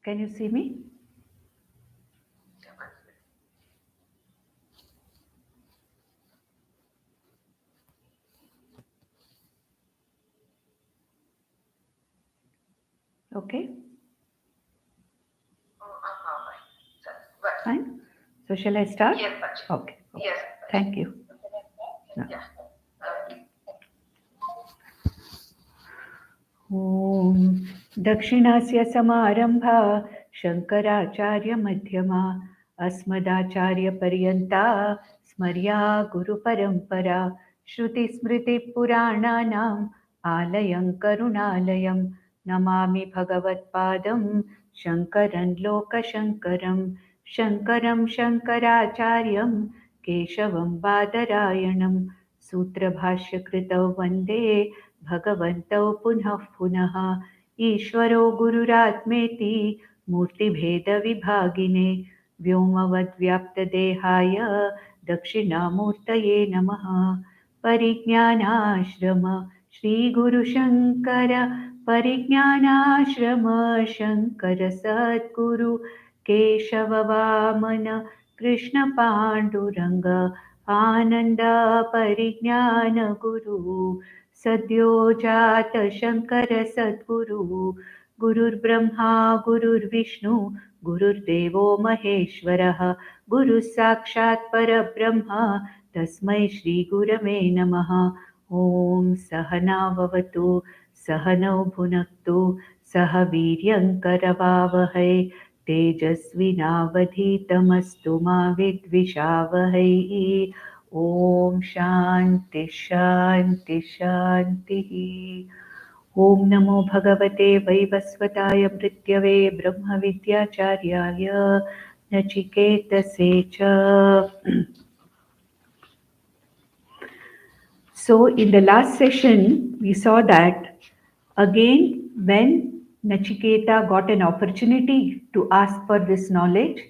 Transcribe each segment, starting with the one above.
Can you see me? Okay. Fine. So shall I start? Yes, Okay. Yes. Thank you. Yeah. ॐ दक्षिणस्य समारम्भा शङ्कराचार्यमध्यमा अस्मदाचार्यपर्यन्ता स्मर्या गुरुपरम्परा श्रुतिस्मृतिपुराणानाम् आलयं करुणालयं नमामि भगवत्पादं शङ्करं लोकशङ्करं शङ्करं शङ्कराचार्यं केशवं बादरायणं सूत्रभाष्यकृतौ वन्दे भगवन्तौ पुनः पुनः ईश्वरो गुरुरात्मेति मूर्तिभेदविभागिने व्योमवद्व्याप्तदेहाय दक्षिणामूर्तये नमः परिज्ञानाश्रम श्रीगुरुशङ्कर परिज्ञानाश्रम शङ्कर सद्गुरु केशववामन कृष्णपाण्डुरङ्ग आनन्द परिज्ञानगुरु सद्यो जात शङ्कर सद्गुरु गुरुर्ब्रह्मा गुरुर्विष्णु गुरुर्देवो महेश्वरः गुरुः साक्षात् परब्रह्म तस्मै श्रीगुरवे नमः ॐ सहना भवतु सहनौ भुनक्तु सह वीर्यङ्करवावहै तेजस्विनावधीतमस्तु मा विद्विषावहै ॐ शान्ति शान्ति शान्तिः ॐ नमो भगवते वैवस्वताय मृत्यवे ब्रह्मविद्याचार्याय नचिकेतसे च. So in the last session we saw that again when Nachiketa got an opportunity to ask for this knowledge,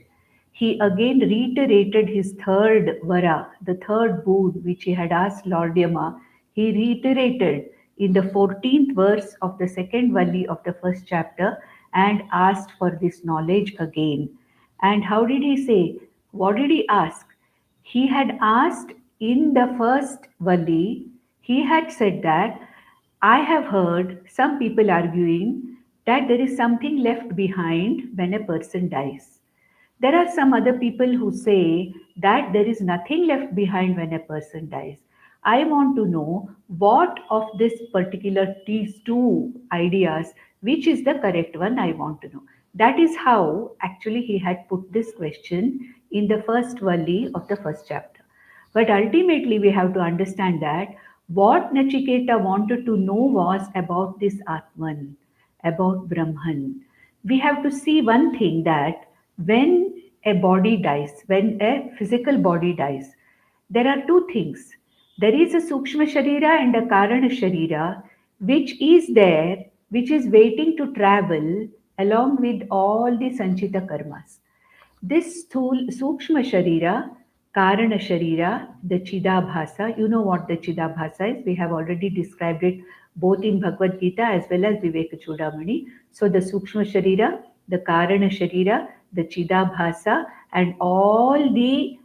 he again reiterated his third vara, the third boon which he had asked Lord Yama. He reiterated in the 14th verse of the second valli of the first chapter and asked for this knowledge again. And how did he say? What did he ask? He had asked in the first valli, he had said that I have heard some people arguing that there is something left behind when a person dies. There are some other people who say that there is nothing left behind when a person dies. I want to know what of this particular these two ideas, which is the correct one, I want to know. That is how actually he had put this question in the first valli of the first chapter. But ultimately, we have to understand that what Nachiketa wanted to know was about this Atman, about Brahman. We have to see one thing that when a body dies, when a physical body dies, there are two things. There is a Sukshma Sharira and a Karana Sharira, which is there, which is waiting to travel along with all the Sanchita Karmas. This Sukshma Sharira, Karana Sharira, the Chidabhasa, you know what the Chidabhasa is. We have already described it both in Bhagavad Gita as well as Viveka Chudamani. So the Sukshma Sharira, the Karana Sharira, the Chidabhasa, and all the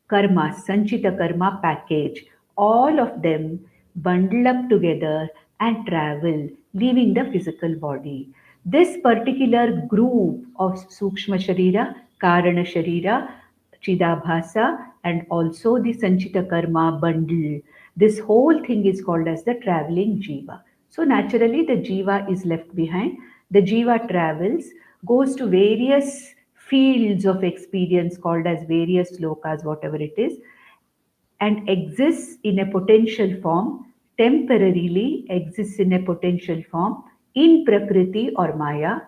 karma, Sanchita karma package, all of them bundle up together and travel, leaving the physical body. This particular group of Sukshma Sharira, Karana Sharira, Chidabhasa, and also the Sanchita karma bundle, this whole thing is called as the traveling Jiva. So naturally, the Jiva is left behind. The Jiva travels, goes to various fields of experience called as various lokas, whatever it is, and exists in a potential form, temporarily exists in a potential form in Prakriti or Maya.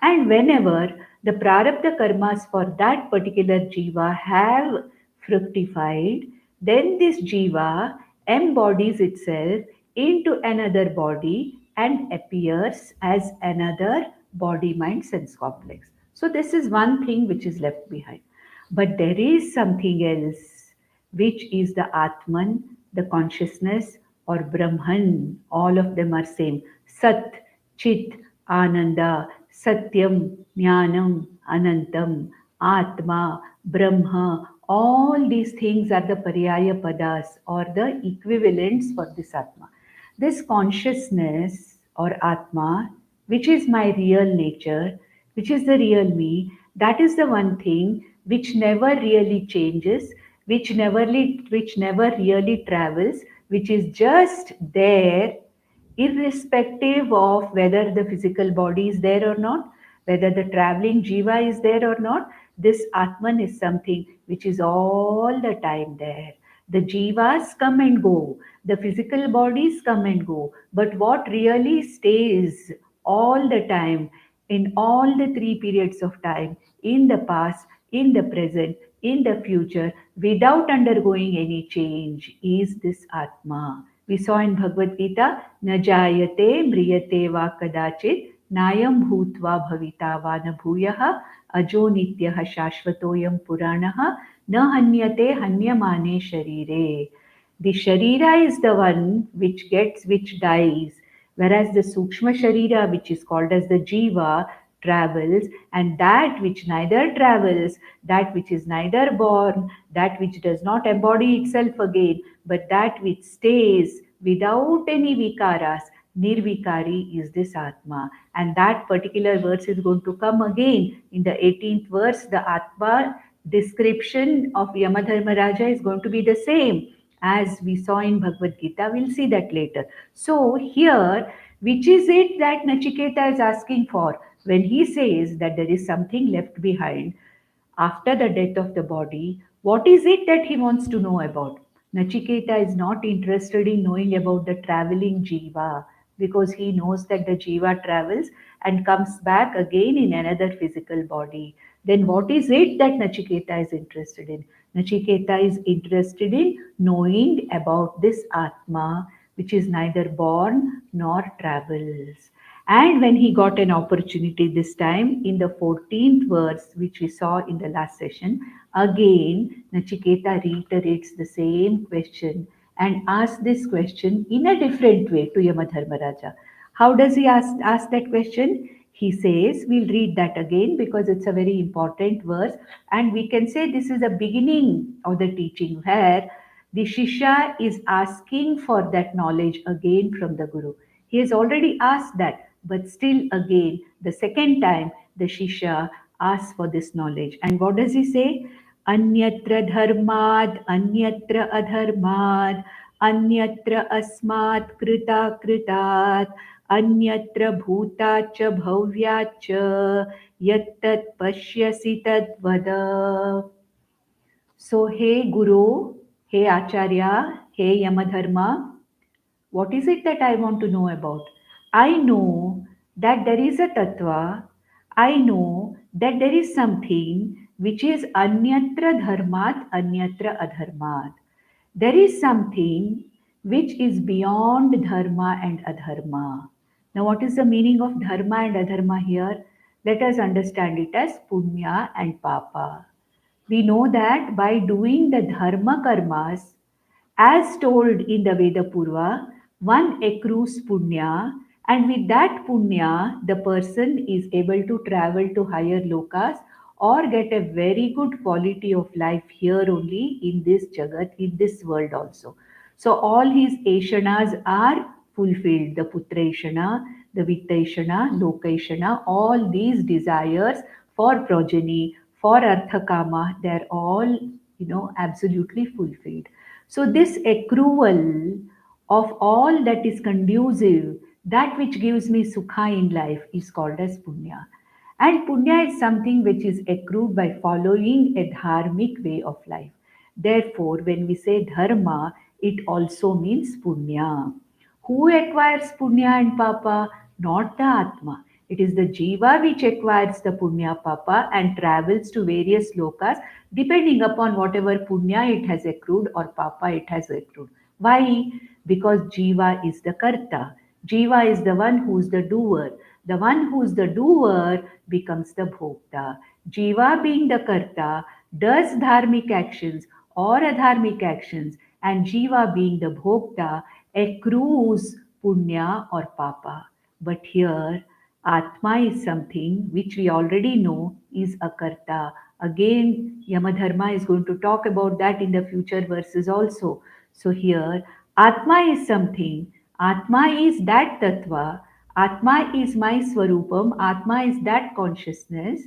And whenever the prarabdha karmas for that particular jiva have fructified, then this jiva embodies itself into another body and appears as another body mind sense complex. So, this is one thing which is left behind. But there is something else which is the Atman, the consciousness, or Brahman. All of them are same. Sat, Chit, Ananda, Satyam, Jnanam, Anantam, Atma, Brahma, all these things are the Paryaya Padas or the equivalents for this Atma. This consciousness or Atma, which is my real nature, which is the real me, that is the one thing which never really changes, which never really travels, which is just there irrespective of whether the physical body is there or not, whether the traveling jiva is there or not. This Atman is something which is all the time there. The jivas come and go, the physical bodies come and go, but what really stays all the time in all the three periods of time, in the past, in the present, in the future, without undergoing any change, is this Atma. We saw in Bhagavad Gita, न जायते म्रियते वा कदाचित् नायं भूत्वा भविता वा न भूयः अजो नित्यः शाश्वतोऽयं पुराणः न हन्यते हन्यमाने शरीरे. The Sharira is the one which dies, whereas the Sukshma Sharira, which is called as the Jiva, travels, and that which neither travels, that which is neither born, that which does not embody itself again, but that which stays without any vikaras, nirvikari, is this Atma. And that particular verse is going to come again in the 18th verse. The Atma description of Yamadharmaraja is going to be the same as we saw in Bhagavad Gita. We'll see that later. So here, which is it that Nachiketa is asking for when he says that there is something left behind after the death of the body? What is it that he wants to know about? Nachiketa is not interested in knowing about the traveling jiva, because he knows that the jiva travels and comes back again in another physical body. Then what is it that Nachiketa is interested in? Nachiketa is interested in knowing about this Atma, which is neither born nor travels. And when he got an opportunity this time in the 14th verse, which we saw in the last session, again Nachiketa reiterates the same question and asks this question in a different way to Yamadharmaraja. How does he ask that question? He says, we'll read that again because it's a very important verse, and we can say this is the beginning of the teaching where the Shishya is asking for that knowledge again from the Guru. He has already asked that, but still again, the second time, the Shishya asks for this knowledge. And what does he say? Anyatra dharmad, anyatra adharmad, anyatra asmat krita kritat, anyatra bhuta cha bhavya cha, yattat pashyasi tad vada. So, hey Guru, hey Acharya, hey Yamadharma, what is it that I want to know about? I know that there is a tattva. I know that there is something which is anyatra dharmat, anyatra adharmat. There is something which is beyond dharma and adharma. Now, what is the meaning of dharma and adharma here? Let us understand it as punya and papa. We know that by doing the dharma karmas, as told in the Veda Purva, one accrues punya, and with that punya, the person is able to travel to higher lokas or get a very good quality of life here only in this jagat, in this world also. So all his eshanas are fulfilled, the putraishana, the vittaishana, lokaishana, all these desires for progeny, for arthakama, they're all, absolutely fulfilled. So, this accrual of all that is conducive, that which gives me sukha in life, is called as punya. And punya is something which is accrued by following a dharmic way of life. Therefore, when we say dharma, it also means punya. Who acquires punya and papa? Not the Atma. It is the Jiva which acquires the punya papa and travels to various lokas depending upon whatever punya it has accrued or papa it has accrued. Why? Because Jiva is the Karta. Jiva is the one who is the doer. The one who is the doer becomes the bhokta. Jiva being the Karta does dharmic actions or adharmic actions, and Jiva being the bhokta accrues punya or papa. But here Atma is something which we already know is a Karta. Again, Yamadharma is going to talk about that in the future verses also. So here, Atma is something. Atma is that Tattva. Atma is my Swarupam. Atma is that consciousness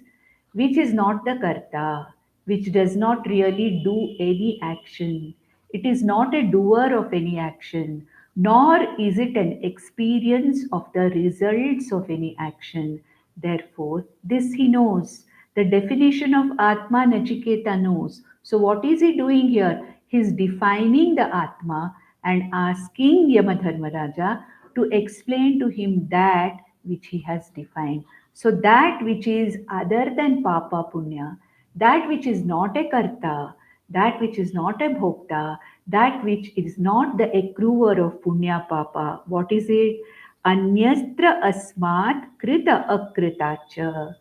which is not the Karta, which does not really do any action. It is not a doer of any action, nor is it an experience of the results of any action. Therefore, this he knows. The definition of Atma Nachiketa knows. So, what is he doing here? He is defining the Atma and asking Yamadharmaraja to explain to him that which he has defined. So, that which is other than Papa Punya, that which is not a Karta, that which is not a bhokta, that which is not the accruer of punya papa. What is it? Anyastra asmat krita akritacha.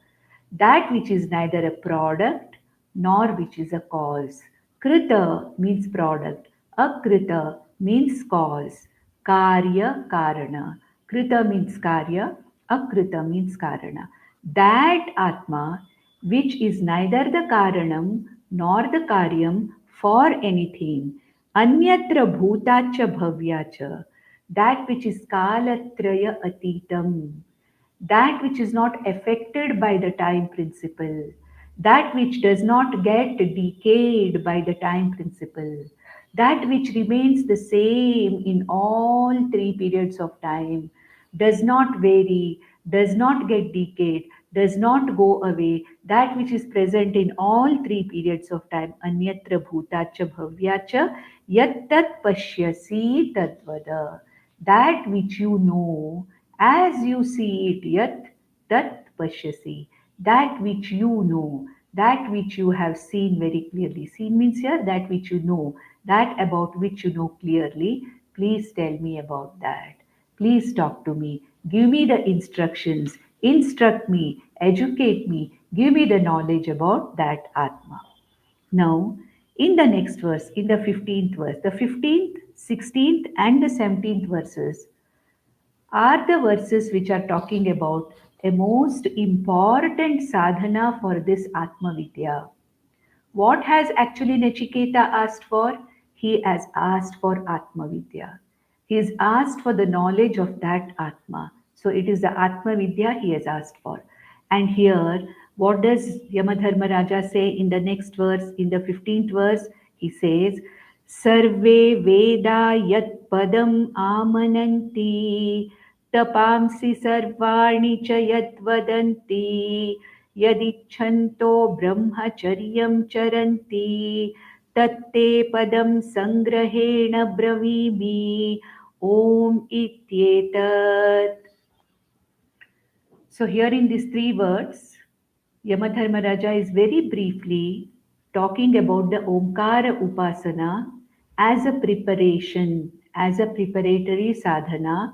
That which is neither a product nor which is a cause. Krita means product. Akrita means cause. Karya karana. Krita means karya. Akrita means karana. That Atma which is neither the karanam nor the karyam for anything. Anyatra bhutacha bhavyacha. That which is kalatraya atitam, that which is not affected by the time principle, that which does not get decayed by the time principle, that which remains the same in all three periods of time, does not vary, does not get decayed, does not go away, that which is present in all three periods of time. Anyatra bhutacha bhavyacha yat tat pashyasi tadvada. That which you know as you see it, yat tat pashyasi, that which you know, that which you have seen very clearly. Seen means here that which you know, that about which you know clearly. Please tell me about that. Please talk to me. Give me the instructions. Instruct me. Educate me. Give me the knowledge about that Atma. Now, in the next verse, in the 15th verse, the 15th, 16th, and the 17th verses are the verses which are talking about a most important sadhana for this Atma Vidya. What has actually Nachiketa asked for? He has asked for Atma Vidya. He has asked for the knowledge of that Atma. So it is the Atma Vidya he has asked for. And here, what does Yamadharma Raja say in the next verse, in the 15th verse? He says, Sarve Veda Yat Padam Amananti Tapamsi Sarvani Cha Yat Vadanti यदिच्छन्तो ब्रह्मचर्यं चरन्ति तत्ते पदं सङ्ग्रहेण ब्रवीमि ॐ इत्येतत्. So here in these three words, Yamadharmaraja is very briefly talking about the Omkara upasana as a preparation, as a preparatory sadhana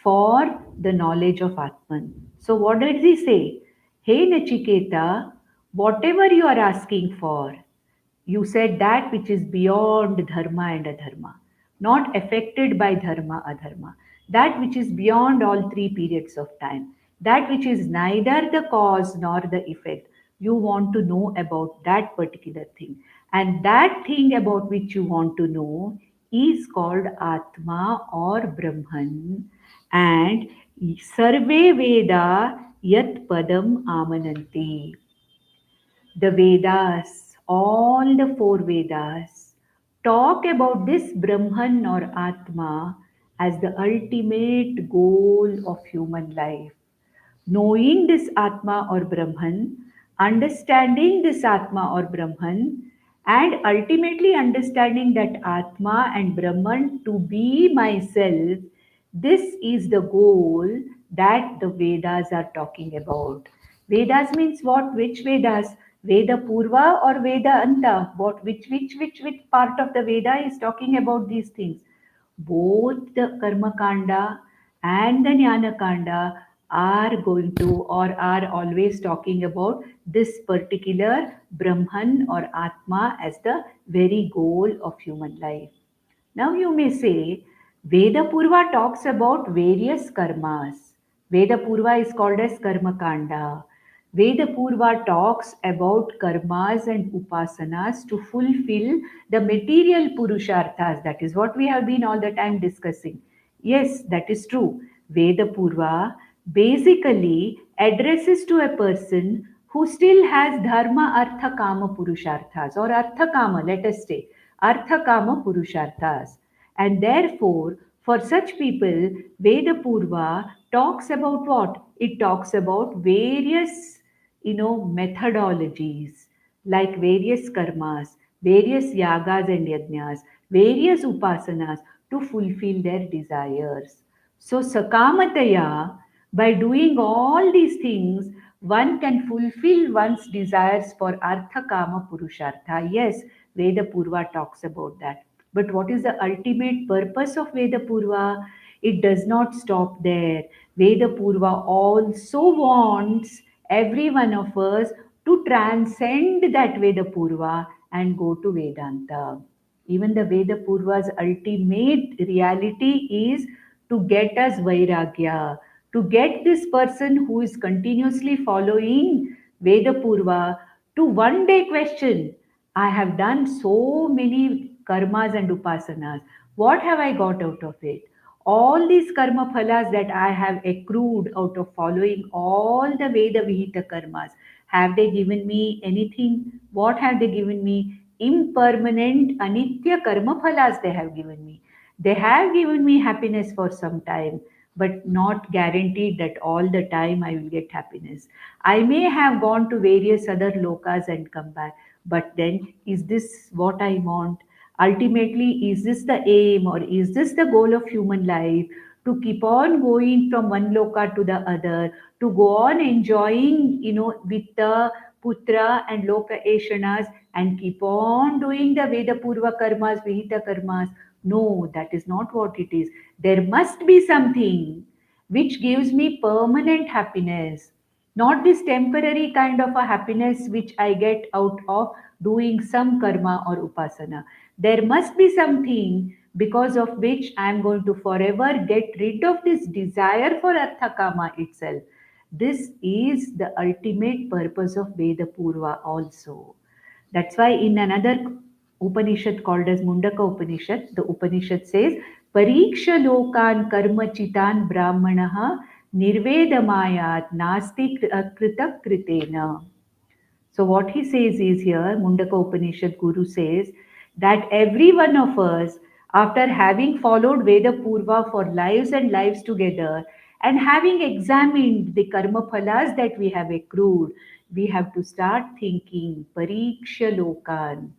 for the knowledge of Atman. So what did he say? Hey Nachiketa, whatever you are asking for, you said that which is beyond dharma and adharma, not affected by dharma, adharma, that which is beyond all three periods of time, that which is neither the cause nor the effect. You want to know about that particular thing. And that thing about which you want to know is called Atma or Brahman. And Sarve Veda Yat Padam Amananti. The Vedas, all the four Vedas, talk about this Brahman or Atma as the ultimate goal of human life. Knowing this Atma or Brahman, understanding this Atma or Brahman, and ultimately understanding that Atma and Brahman to be myself, this is the goal that the Vedas are talking about. Vedas means what? Which Vedas? Veda Purva or Veda Anta? What? Which part of the Veda is talking about these things? Both the Karma Kanda and the Jnana Kanda are going to or are always talking about this particular Brahman or Atma as the very goal of human life. Now you may say, Veda Purva talks about various karmas. Veda Purva is called as Karma Kanda. Veda Purva talks about karmas and upasanas to fulfill the material purusharthas. That is what we have been all the time discussing. Yes, that is true. Veda Purva basically addresses to a person who still has dharma, artha, kama purusharthas, or artha kama, let us say, artha kama purusharthas. And therefore, for such people, Veda Purva talks about what? It talks about various, methodologies like various karmas, various yagas and yajnas, various upasanas to fulfill their desires. So, Sakamataya, by doing all these things, one can fulfill one's desires for Artha Kama Purushartha. Yes, Veda Purva talks about that. But what is the ultimate purpose of Veda Purva? It does not stop there. Veda Purva also wants every one of us to transcend that Veda Purva and go to Vedanta. Even the Veda Purva's ultimate reality is to get us Vairagya, to get this person who is continuously following Veda Purva to one day question, I have done so many karmas and upasanas. What have I got out of it? All these karma phalas that I have accrued out of following all the Veda Vihita karmas, have they given me anything? What have they given me? Impermanent, anitya karma phalas they have given me. They have given me happiness for some time, but not guaranteed that all the time I will get happiness. I may have gone to various other lokas and come back, but then is this what I want? Ultimately, is this the aim or is this the goal of human life? To keep on going from one loka to the other, to go on enjoying, with the putra and loka eshanas and keep on doing the Veda Purva karmas, Vihita karmas. No, that is not what it is. There must be something which gives me permanent happiness, not this temporary kind of a happiness which I get out of doing some karma or upasana. There must be something because of which I am going to forever get rid of this desire for Arthakama itself. This is the ultimate purpose of Veda Purva also. That's why in another Upanishad called as Mundaka Upanishad, the Upanishad says, Pariksha lokan karma chitan brahmanaha nirvedamayat nasti krita kritena. So what he says is here, Mundaka Upanishad Guru says that every one of us, after having followed Veda Purva for lives and lives together, and having examined the karma phalas that we have accrued, we have to start thinking pariksha lokan,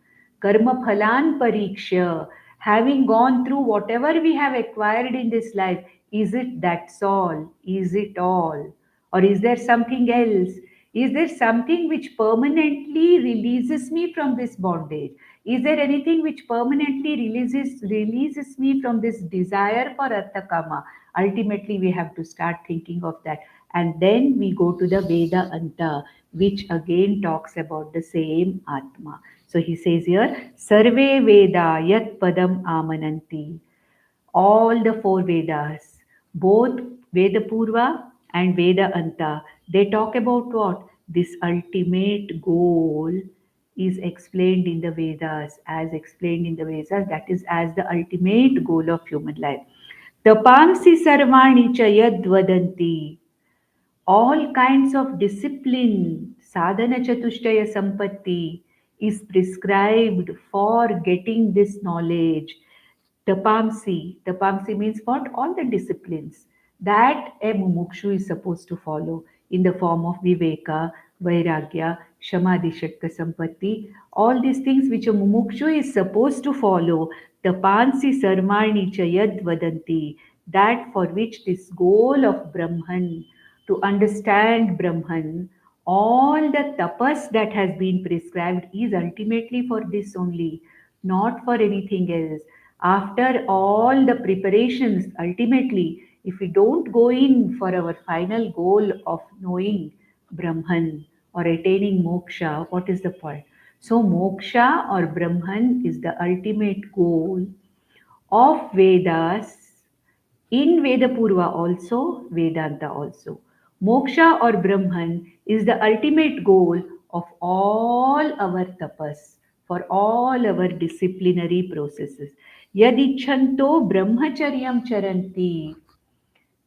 karma phalan pariksha, having gone through whatever we have acquired in this life, is it that's all? Is it all? Or is there something else? Is there something which permanently releases me from this bondage? Is there anything which permanently releases me from this desire for Arthakama? Ultimately, we have to start thinking of that. And then we go to the Veda Anta, which again talks about the same Atma. So he says here, Sarve Veda Yat Padam Amananti. All the four Vedas, both Veda Purva and Veda Anta, they talk about what? This ultimate goal is explained in the Vedas, as explained in the Vedas, that is as the ultimate goal of human life. Tapamsi sarvani cha yad vadanti, all kinds of discipline, sadhana chatushtaya sampatti is prescribed for getting this knowledge. Tapamsi means what? All the disciplines that a mumukshu is supposed to follow in the form of viveka, vairagya, shamadhi, shatka, sampatti. All these things which a mumukshu is supposed to follow. Tapansi sarmani chayad vadanti. That for which this goal of Brahman, to understand Brahman, all the tapas that has been prescribed is ultimately for this only, not for anything else. After all the preparations, ultimately, if we don't go in for our final goal of knowing Brahman or attaining moksha, what is the point? So, moksha or Brahman is the ultimate goal of Vedas In Vedapurva also, Vedanta also. Moksha or Brahman is the ultimate goal of all our tapas, for all our disciplinary processes. Yadichanto brahmacharyam charanti.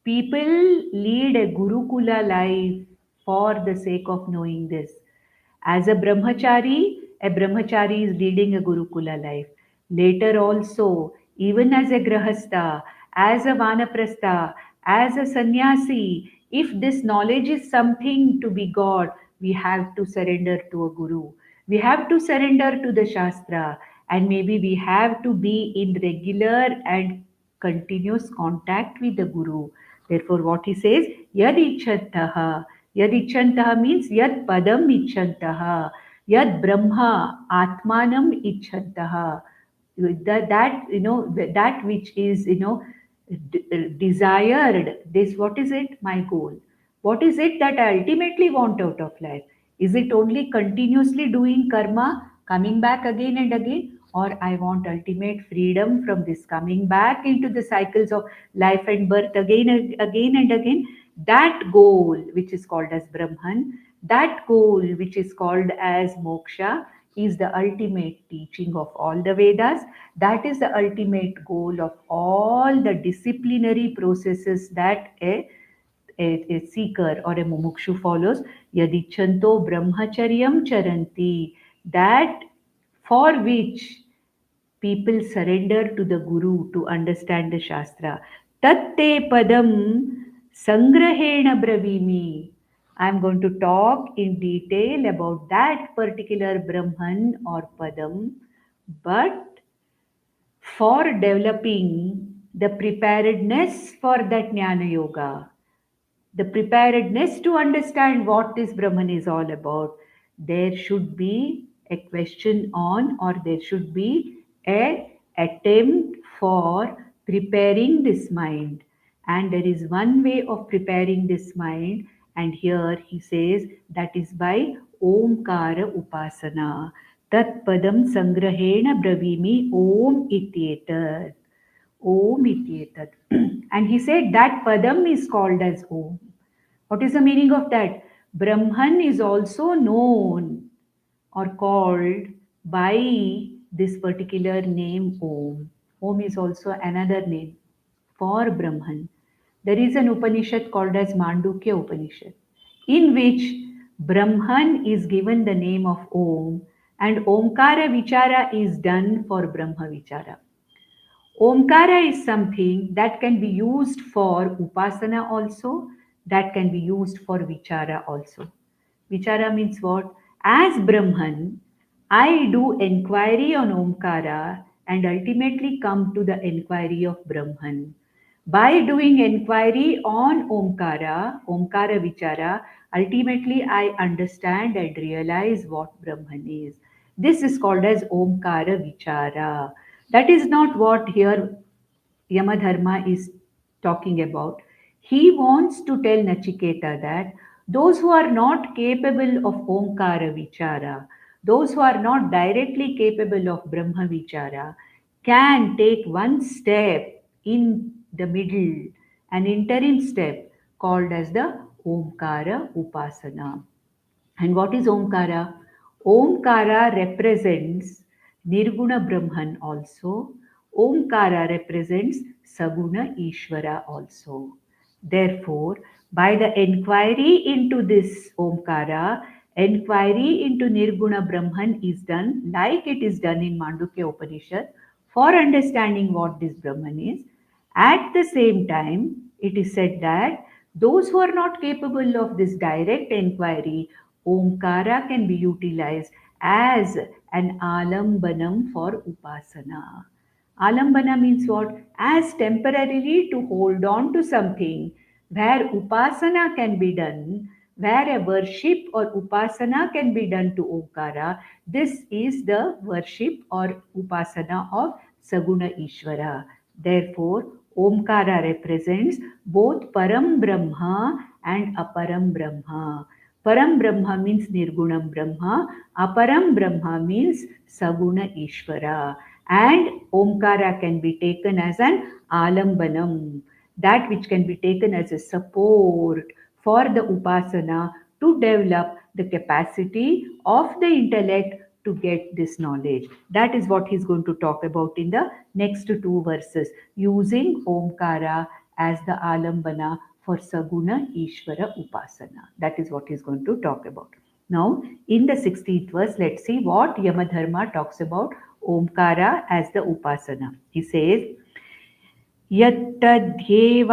People lead a Gurukula life for the sake of knowing this. As a brahmachari is leading a Gurukula life. Later also, even as a Grahastha, as a Vanaprastha, as a sannyasi, if this knowledge is something to be got, we have to surrender to a Guru. We have to surrender to the Shastra, and maybe we have to be in regular and continuous contact with the Guru. Therefore, what he says, Yad ichantaha. Yad ichantaha means Yad padam ichantaha. Yad brahma atmanam ichantaha. That that which is desired. This, what is it? My goal. What is it that I ultimately want out of life? Is it only continuously doing karma, coming back again and again? Or I want ultimate freedom from this coming back into the cycles of life and birth again and again? That goal, which is called as Brahman, that goal, which is called as moksha, is the ultimate teaching of all the Vedas. That is the ultimate goal of all the disciplinary processes that a seeker or a mumukshu follows. Yadichanto brahmacharyam charanti. That for which people surrender to the Guru to understand the Shastra. Tatte padam sangrahena bravimi. I am going to talk in detail about that particular Brahman or Padam, but for developing the preparedness for that Jnana Yoga, the preparedness to understand what this Brahman is all about, there should be a question on, or there should be a attempt for preparing this mind. And there is one way of preparing this mind, and here he says that is by Omkara upasana. Tat padam sangrahena bravimi om ityetat. Om ityetat. And he said that padam is called as Om. What is the meaning of that? Brahman is also known or called by this particular name Om. Om is also another name for Brahman. There is an Upanishad called as Mandukya Upanishad, in which Brahman is given the name of Om, and Omkara Vichara is done for Brahma Vichara. Omkara is something that can be used for upasana also, that can be used for vichara also. Vichara means what? As Brahman, I do enquiry on Omkara and ultimately come to the enquiry of Brahman. By doing enquiry on Omkara Vichara, ultimately I understand and realize what Brahman is. This is called as Omkara Vichara. That is not what here Yamadharma is talking about. He wants to tell Nachiketa that those who are not capable of Omkara Vichara, those who are not directly capable of Brahma Vichara, can take one step in the middle, an interim step called as the Omkara Upasana. And what is Omkara? Omkara represents Nirguna Brahman also. Omkara represents Saguna Ishvara also. Therefore, by the enquiry into this Omkara, enquiry into Nirguna Brahman is done like it is done in Mandukya Upanishad for understanding what this Brahman is. At the same time, it is said that those who are not capable of this direct enquiry, Omkara can be utilized as an alambanam for upasana. Alambana means what? As temporarily to hold on to something where upasana can be done, where a worship or upasana can be done to Omkara. This is the worship or upasana of Saguna Ishvara. Therefore, Omkara represents both Param Brahma and Aparam Brahma. Param Brahma means Nirgunam Brahma, Aparam Brahma means Saguna Ishvara. And Omkara can be taken as an Alambanam. that which can be taken as a support for the upasana to develop the capacity of the intellect to get this knowledge. That is what he's going to talk about in the next two verses, using Omkara as the alambana for Saguna Ishvara Upasana. That is what he's going to talk about. Now, in the 16th verse, let's see what Yamadharma talks about Omkara as the Upasana. He says, यत्तद्येवाक्षरं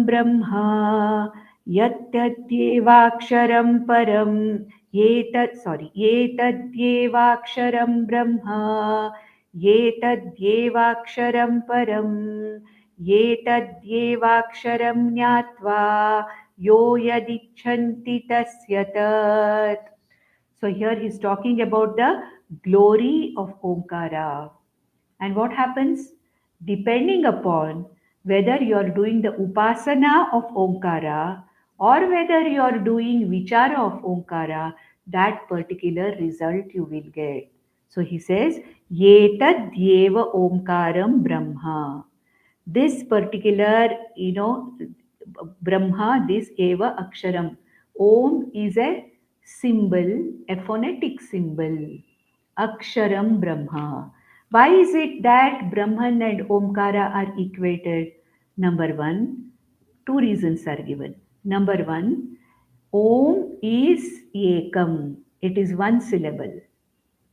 Brahma यत्तद्येवाक्षरं परं एतद्येवाक्षरं ब्रह्मा एतद्येवाक्षरं परं एतद्येवाक्षरं ज्ञात्वा यो यदिच्छन्ति तस्य तत्. So here he is talking about the glory of Omkara. And what happens? Depending upon whether you are doing the upasana of Omkara or whether you are doing vichara of Omkara, that particular result you will get. So he says, Yetad Yeva Omkaram Brahma. This particular, Brahma, this Eva Aksharam. Om is a symbol, a phonetic symbol. Aksharam Brahma. Why is it that Brahman and Omkara are equated? Number one, two reasons are given. Number one, Om is Ekam. It is one syllable.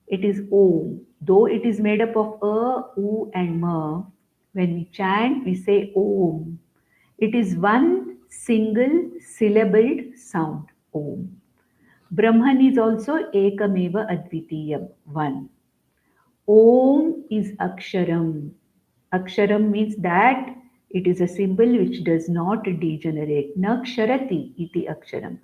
It is Om. Though it is made up of A, U and Ma, when we chant, we say Om. It is one single syllabled sound, Om. Brahman is also Ekameva Advitiyam, one. Om is Aksharam. Aksharam means that it is a symbol which does not degenerate. Naksharati iti Aksharam.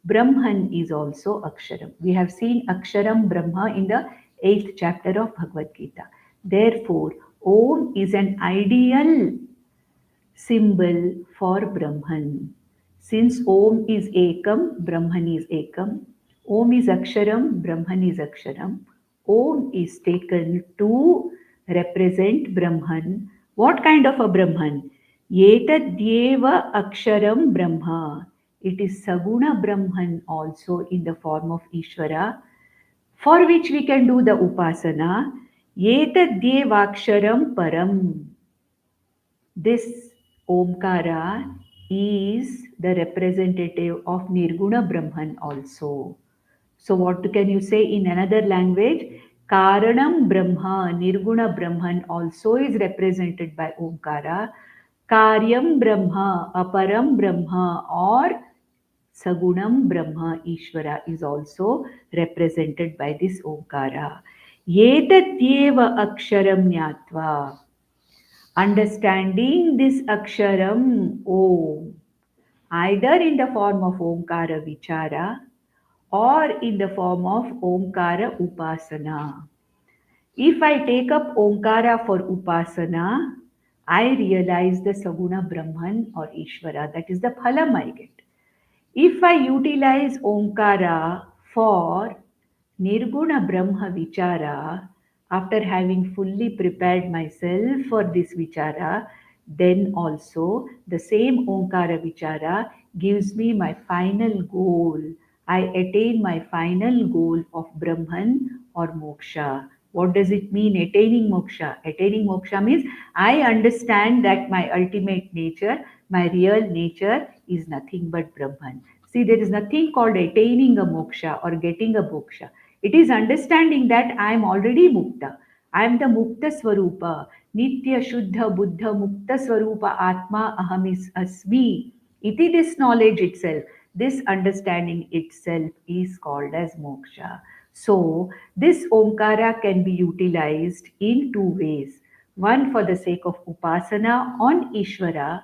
Brahman is also Aksharam. We have seen Aksharam Brahma in the 8th chapter of Bhagavad Gita. Therefore, Om is an ideal symbol for Brahman. Since Om is Ekam, Brahman is Ekam. Om is Aksharam, Brahman is Aksharam. Om is taken to represent Brahman. What kind of a Brahman? Yetadyeva Aksharam Brahma. It is Saguna Brahman also in the form of Ishvara, for which we can do the Upasana. Yetadyevaksharam Param. This Omkara is the representative of Nirguna Brahman also. So what can you say in another language? Karanam Brahma, Nirguna Brahman also is represented by Omkara. Karyam Brahma, Aparam Brahma or Sagunam Brahma, Ishvara is also represented by this Omkara. Yetatyeva Aksharam Nyatva. Understanding this Aksharam Om, either in the form of Omkara Vichara or in the form of Omkara Upasana. If I take up Omkara for Upasana, I realize the Saguna Brahman or Ishvara, that is the phalam I get. If I utilize Omkara for Nirguna Brahma Vichara, after having fully prepared myself for this Vichara, then also the same Omkara Vichara gives me my final goal. I attain my final goal of Brahman or Moksha. What does it mean, attaining Moksha? Attaining Moksha means I understand that my ultimate nature, my real nature is nothing but Brahman. See, there is nothing called attaining a Moksha or getting a Moksha. It is understanding that I am already Mukta. I am the Mukta Swarupa. Nitya Shuddha Buddha Mukta Swarupa Atma Aham is Asmi. Iti, this knowledge itself, this understanding itself is called as Moksha. So, this Omkara can be utilized in two ways. One for the sake of Upasana on Ishvara,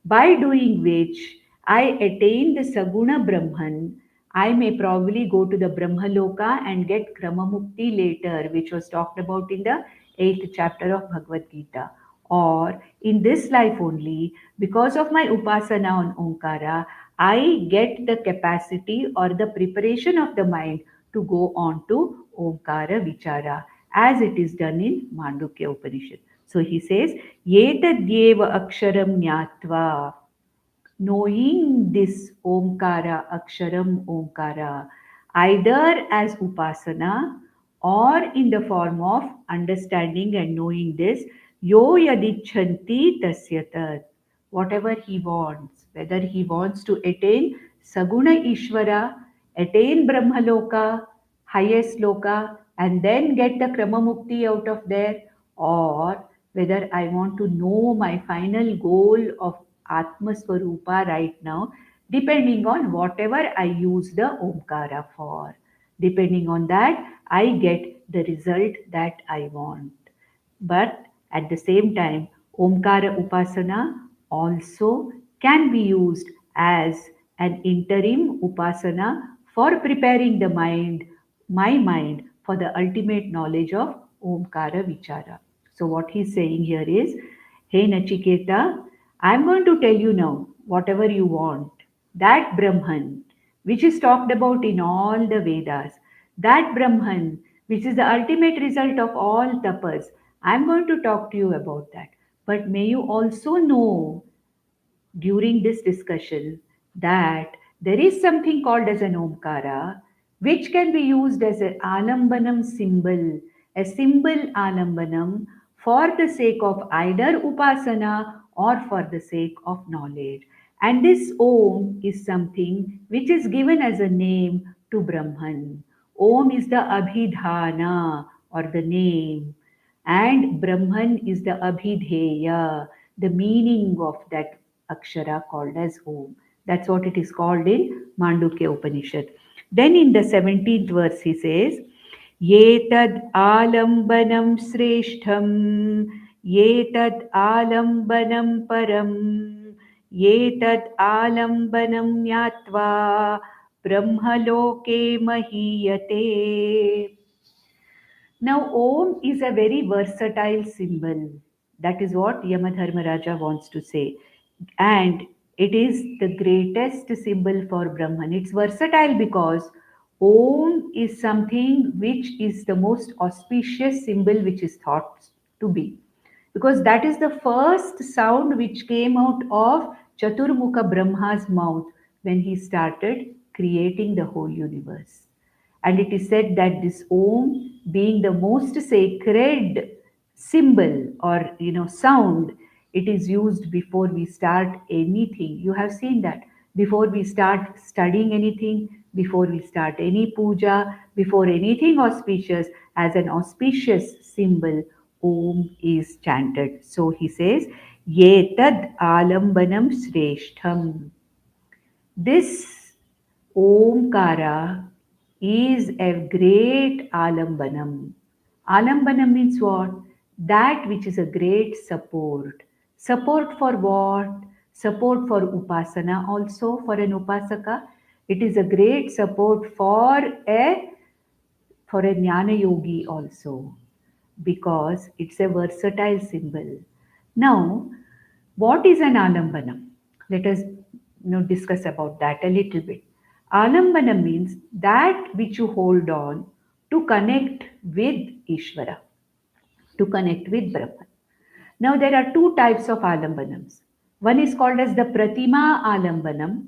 by doing which I attain the Saguna Brahman. I may probably go to the Brahmaloka and get Kramamukti later, which was talked about in the 8th chapter of Bhagavad Gita. Or in this life only, because of my Upasana on Omkara, I get the capacity or the preparation of the mind to go on to Omkara Vichara, as it is done in Mandukya Upanishad. So he says, Yetadyeva aksharam nyatva, knowing this Omkara, Aksharam Omkara, either as upasana or in the form of understanding and knowing this, yo yadichanti tasyatat, whatever he wants, whether he wants to attain Saguna Ishvara, attain Brahmaloka, highest loka, and then get the Kramamukti out of there, or whether I want to know my final goal of Atma Swarupa right now, depending on whatever I use the Omkara for. Depending on that, I get the result that I want. But at the same time, Omkara Upasana also can be used as an interim Upasana for preparing the mind, my mind, for the ultimate knowledge of Omkara Vichara. So, what he's saying here is, hey Nachiketa, I'm going to tell you now whatever you want. That Brahman, which is talked about in all the Vedas, that Brahman, which is the ultimate result of all tapas, I'm going to talk to you about that. But may you also know during this discussion that there is something called as an Omkara, which can be used as an alambanam symbol, a symbol alambanam for the sake of either upasana or for the sake of knowledge. And this Om is something which is given as a name to Brahman. Om is the Abhidhana or the name, and Brahman is the Abhidheya, the meaning of that Akshara called as Om. That's what it is called in Mandukya Upanishad. Then in the 17th verse he says, Yetad alambanam sreshtham, Yetad alambanam param, Yetad alambanam nyatva, Brahmaloke mahiyate. Now, Om is a very versatile symbol. That is what Yamadharmaraja wants to say. And it is the greatest symbol for Brahman. It's versatile because Om is something which is the most auspicious symbol which is thought to be. Because that is the first sound which came out of Chaturmukha Brahma's mouth when he started creating the whole universe. And it is said that this Om, being the most sacred symbol or sound, it is used before we start anything. You have seen that before we start studying anything, before we start any puja, before anything auspicious, as an auspicious symbol, Om is chanted. So he says, Yetad alambanam sreshtham. This Omkara is a great alambanam. Alambanam means what? That which is a great support. Support for what? Support for upasana also, for an upasaka. It is a great support for a jnana yogi also, because it's a versatile symbol. Now, what is an alambanam? Let us discuss about that a little bit. Alambana means that which you hold on to connect with Ishvara, to connect with Brahman. Now there are two types of alambanams. One is called as the Pratima alambanam.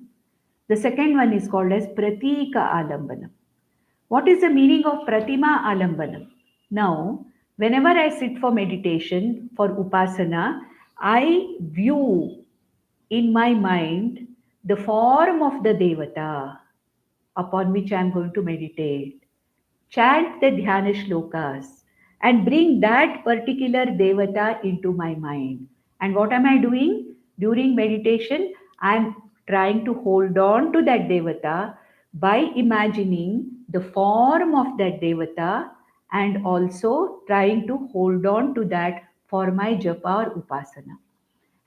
The second one is called as Pratika alambanam. What is the meaning of Pratima alambanam? Now, whenever I sit for meditation, for upasana, I view in my mind the form of the Devata upon which I am going to meditate. Chant the dhyana shlokas and bring that particular Devata into my mind. And what am I doing? During meditation, I am trying to hold on to that Devata by imagining the form of that Devata and also trying to hold on to that for my japa or upasana.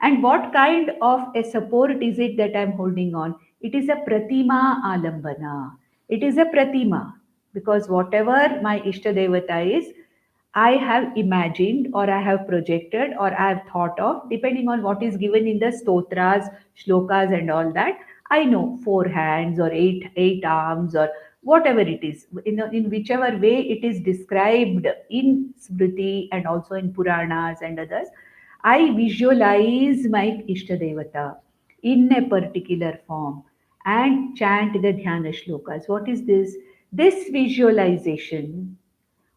And what kind of a support is it that I'm holding on? It is a pratima alambana. It is a pratima, because whatever my Ishta Devata is, I have imagined or I have projected or I have thought of, depending on what is given in the stotras, shlokas, and all that. I know four hands or eight arms or whatever it is, in whichever way it is described in Smriti and also in Puranas and others, I visualize my Ishtadevata in a particular form and chant the Dhyana shlokas. What is this? This visualization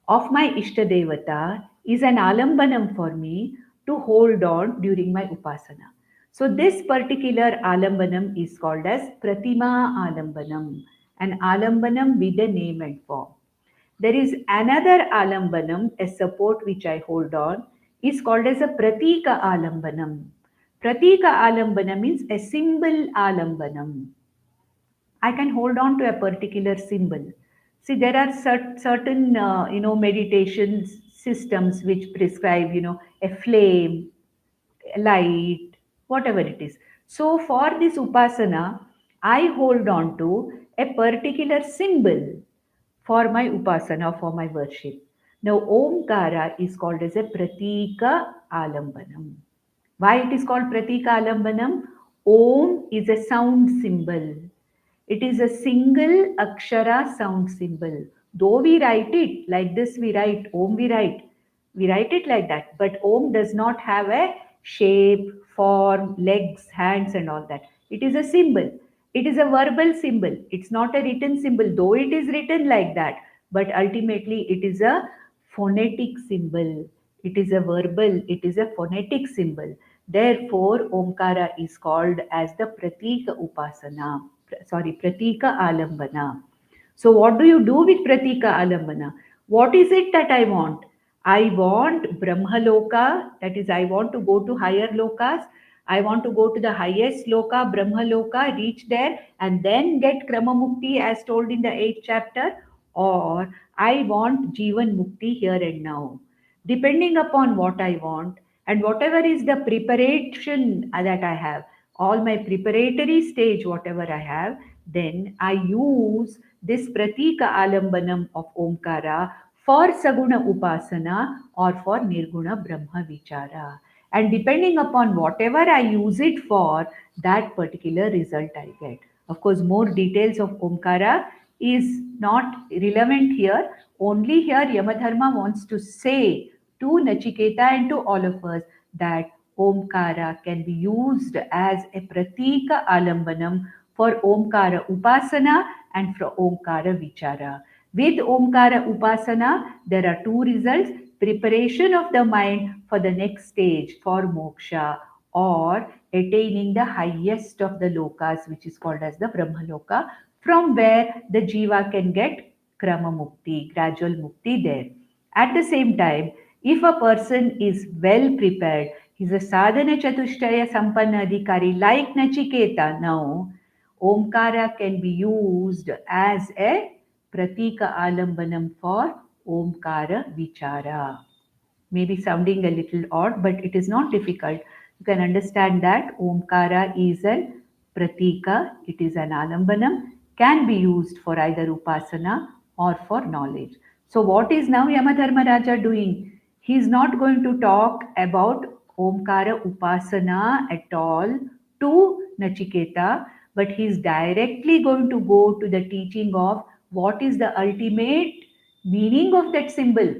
of my Ishtadevata is an alambanam for me to hold on during my upasana. So this particular alambanam is called as Pratima alambanam, an alambanam with a name and form. There is another alambanam, a support which I hold on, is called as a Pratika alambanam. Pratika alambanam means a symbol alambanam. I can hold on to a particular symbol. See, there are certain, meditation systems which prescribe, a flame, a light, whatever it is. So for this upasana, I hold on to a particular symbol for my upasana, for my worship. Now, Omkara is called as a Pratika Alambanam. Why it is called Pratika Alambanam? Om is a sound symbol. It is a single akshara sound symbol. Though we write it like this, we write Om, we write it like that. But Om does not have a shape, form, legs, hands, and all that. It is a symbol. It is a verbal symbol. It's not a written symbol, though it is written like that. But ultimately, it is a phonetic symbol. It is a verbal, it is a phonetic symbol. Therefore, Omkara is called as the Pratika Upasana. Pratika Alambana. So, what do you do with Pratika Alambana? What is it that I want? I want Brahmaloka, that is, I want to go to higher lokas. I want to go to the highest loka, Brahmaloka, reach there and then get Krama Mukti as told in the 8th chapter, or I want Jivan Mukti here and now. Depending upon what I want and whatever is the preparation that I have, all my preparatory stage, whatever I have, then I use this Pratika Alambanam of Omkara for Saguna Upasana or for Nirguna Brahma Vichara. And depending upon whatever I use it for, that particular result I get. Of course, more details of Omkara is not relevant here. Only here Yamadharma wants to say to Nachiketa and to all of us that Omkara can be used as a Pratika Alambanam for Omkara Upasana and for Omkara Vichara. With Omkara Upasana, there are two results: preparation of the mind for the next stage for moksha or attaining the highest of the lokas, which is called as the Brahmaloka, from where the jiva can get Krama Mukti, gradual Mukti there. At the same time, if a person is well prepared, he's a sadhana chatushtaya sampanna adhikari like Nachiketa now, Omkara can be used as a pratika alambanam for Omkara vichara. Maybe sounding a little odd, but it is not difficult. You can understand that Omkara is a pratika, it is an alambanam, can be used for either upasana or for knowledge. So, what is now Yamadharmaraja doing? He is not going to talk about Omkara upasana at all to Nachiketa, but he is directly going to go to the teaching of what is the ultimate meaning of that symbol.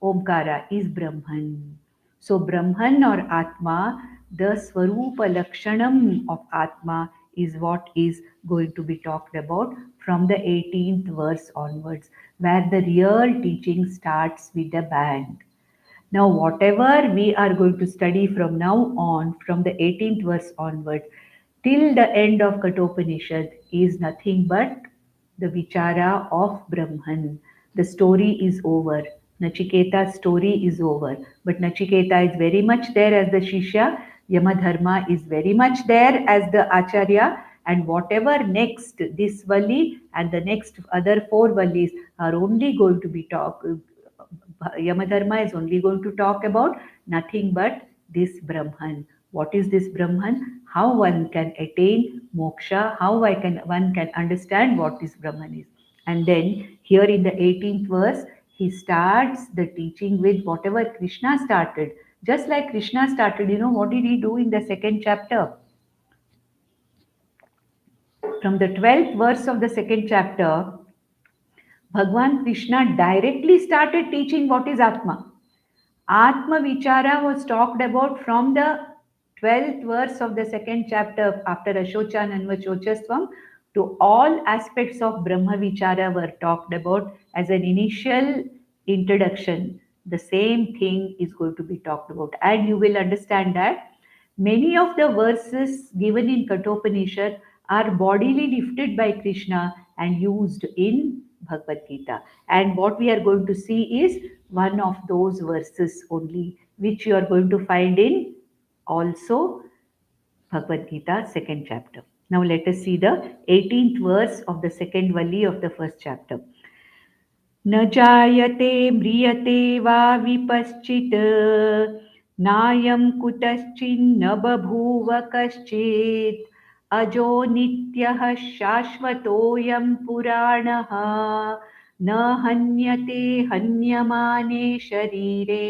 Omkara is Brahman. So Brahman or Atma, the Swarupa Lakshanam of Atma is what is going to be talked about from the 18th verse onwards, where the real teaching starts with a bang. Now, whatever we are going to study from now on, from the 18th verse onward, till the end of Kathopanishad is nothing but the vichara of Brahman. The story is over. Nachiketa's story is over. But Nachiketa is very much there as the Shishya. Yamadharma is very much there as the Acharya. And whatever next, this Vali and the next other four Valis are only going to be Yamadharma is only going to talk about nothing but this Brahman. What is this Brahman? How one can attain moksha? How one can understand what this Brahman is? And then here in the 18th verse, he starts the teaching with whatever Krishna started. Just like Krishna started, what did he do in the second chapter? From the 12th verse of the second chapter, Bhagwan Krishna directly started teaching what is Atma. Atma Vichara was talked about from the 12th verse of the second chapter after Ashocha Nanvachochastvam to all aspects of Brahma Vichara were talked about as an initial introduction. The same thing is going to be talked about, and you will understand that many of the verses given in Kathopanishad are bodily lifted by Krishna and used in Bhagavad Gita. And what we are going to see is one of those verses only, which you are going to find in also Bhagavad Gita, second chapter. Now let us see the 18th verse of the second valley of the first chapter. न जायते म्रियते वा विपश्चित् नायं कुतश्चिन्न बभूव कश्चित् अजो नित्यः शाश्वतोऽयं पुराणः न हन्यते हन्यमाने शरीरे.